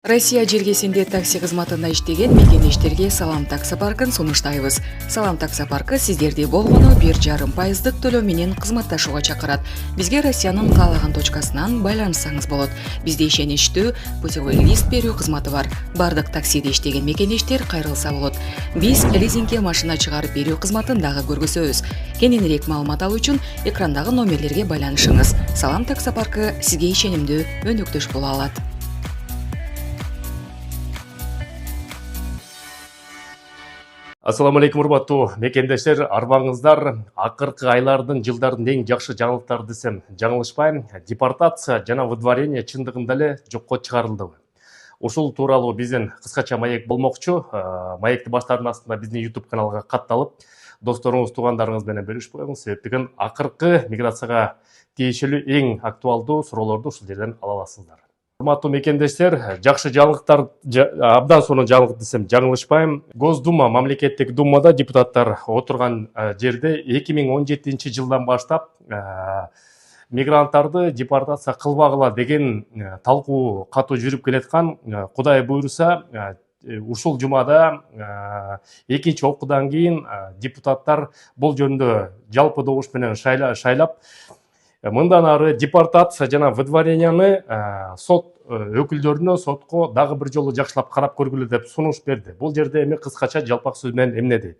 Россия жергесинде такси кызматында иштеген мекендештерге Салам таксы паркын сунуштайбыз. Салам таксы паркы сиздерде болгону 1,5% төлөө менен кызматташууга чакырат. Бизге Россиянын каалаган точкасынан байланыссаңыз болот. Бизде ишеничтүү путевой лист берүү кызматы бар. Бардык таксиде иштеген мекендештер кайрылса болот. Биз лизингке машина чыгарып берүү кызматын дагы көргөзөбүз. Кененирээк маалымат алуу үчүн экрандагы номерлерге байланышыңыз. Салам таксы паркы сизге ишенимдүү өнөктөш боло алат. Ассаламу алейкум, урматтуу мекендештер, арбаңыздар, акыркы айлардын, жылдардын эң жакшы жаңылыктары десем жаңылышпайм. Депортация жана выдворение чындыгында эле жокко чыгарылды. Ушул тууралуу биздин кыскача маек болмокчу. Маекти баштардын астында биздин YouTube каналга катталып, досторуңуз, туугандарыңыз менен бөлүшүп коюңуз. Себептен акыркы миграцияга тиешелүү эң актуалдуу суроолорду ушул жерден ала аласыздар. Урматтуу мекендештер, жакшы жаңылыктар, абдан сонун жаңылык десем жаңылышпайм. Госдума, мамлекеттик думада депутаттар отурган жерде 2017 жылдан баштап мигранттарды депортация кылбагыла деген талкуу катуу жүрүп келаткан. Кудай буйруса, ушул жумада экинчи окуудан кийин депутаттар бул жөнүндө жалпы добуш менен шайлап мындан ары депортация жана выдворенияны сот өкүлдөрүнө сотко дагы бир жолу жакшылап карап көргүлө деп сунуш берди. Бул жерде эми кыскача жалпак сөз менен эмне дейт?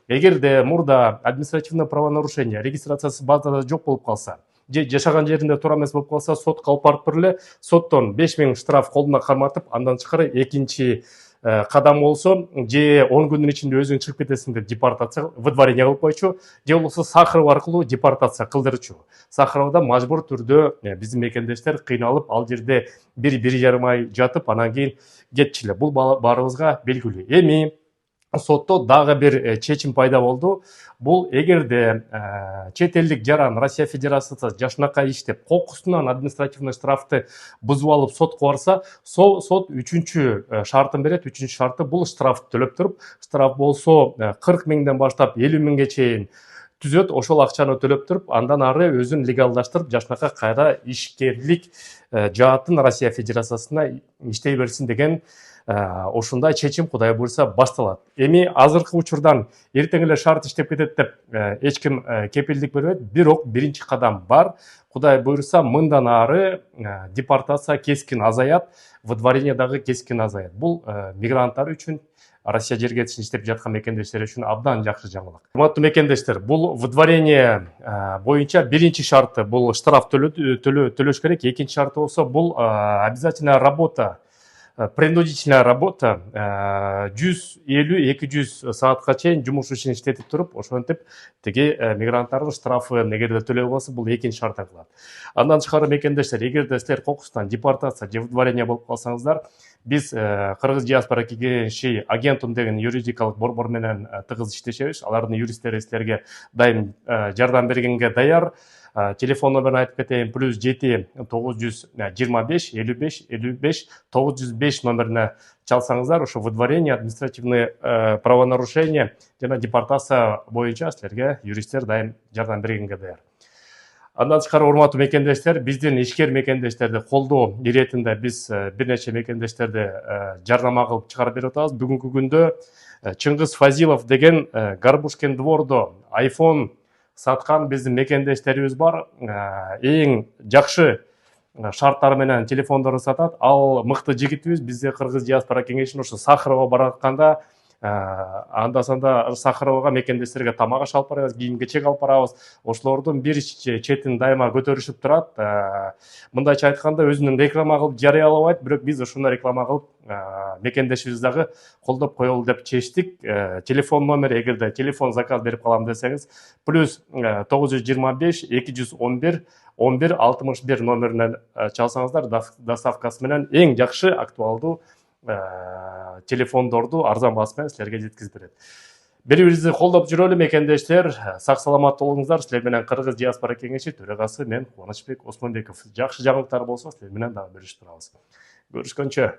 Эгерде мурда административный правонарушение регистрациясы базада жок болуп калса, же жашаган жеринде туура эмес болуп калса, сотко алып барып туруп эле соттон 5000 штраф колуна карматып, андан тышкары экинчи кадам болсо, же 10 күндүн ичинде өзүң чыгып кетесиң деп депортация, выдворение кылып койчу, же болбосо Сахаров аркылуу депортация кылдырчу. Сахаровда мажбур түрдө биздин мекендештер кыйналып, ал жерде 1,5 ай жатып, анан кийин кетчү эле. Бул баарыбызга белгилүү. Эми сотто дагы бир чечим пайда болду. Бул эгерде чет элдик жаран Россия Федерациясы жашынакай иштеп, кокусунан административный штрафты бузуп алып сотко барса, сот үчүнчү шартын берет. Үчүнчү шарты бул штраф төлөп туруп, штраф болсо 40 миңден баштап 50 миңге чейин түзөт, ошол акчаны төлөп туруп, андан ары өзүн легалдаштырып, жашынакай кайра ишкерлик жаатын Россия Федерациясына иштей берсин деген ошондой чечим Кудай буйруса башталат. Эми азыркы учурдан эртең эле шарт иштеп кетет деп эч ким кепилдик бербейт. Бирок биринчи кадам бар. Кудай буйруса мындан ары депортация кескин азаят, выдворение дагы кескин азаят. Бул мигранттар үчүн, Россия жергесинде иштеп жаткан мекендештер үчүн абдан жакшы жаңылык. Урматтуу мекендештер, бул выдворение боюнча биринчи шарты бул штраф төлөш керек. Экинчи шарты болсо бул обязательная работа, принудительная работа 150-200 саатка чейин жумуш ишин иштетип туруп, ошентип тиги мигранттардын штрафын эгерде төлөй болсо, бул экинчи шарт кылат. Андан тышкары мекендештер, эгерде силер кокустан депортация же выдворение болуп калсаңыздар, биз Кыргыз диаспора кеңеши агентум деген юридикалык борбор менен тыгыз иштешебиз. Алардын юристтери силерге дайым жардам бергенге даяр. Телефон номерин айтып кетейин: +7 925 55 55 905 номерине чалсаңыздар, ошо выдворение, административный правонарушение жана депортация боюнча силерге юристтер дайым жардам бергенге даяр. Андан тышкары, урматтуу мекендештер, биздин ишкер мекендештерди колдоо иретинде биз бир нече мекендештерди жардама кылып чыгарып берип атабыз. Бүгүнкү күндө Чыңгыз Фазилов деген Горбушкин двордо iPhone саткан биздин мекендештерибиз бар. Эң жакшы шарттар менен телефондорду сатат. Ал мыкты жигитибиз. Бизде Кыргыз диаспора кеңешинин ошо Сахаровго баратканда анда-санда Сахаровго мекендештерге тамак аш алып барабыз, кийим кечек алып барабыз. Ошолордун бир четин дайыма көтөрүшүп турат. Мындайча айтканда, өзүнүн реклама кылып жарыялабайт, бирок биз ошону реклама кылып мекендешибиз дагы колдоп коелу деп чечтик. Телефон номери, эгерде телефон заказ берип калам десеңиз, +925 211 11 61 номерине чалсаңыздар, доставкасы менен эң жакшы актуалдуу телефондорду арзан баасы менен силерге жеткизип берет. Бири-бирибизди колдоп жүрөлү мекендештер. Сак саламат болуңуздар. Силер менен Кыргыз диаспора кеңеши төрагасы мен Кубанычбек Осмонбеков. Жакшы жаңылыктар болсо силер менен дагы бөлүшүп турабыз. Көрүшкөнчө.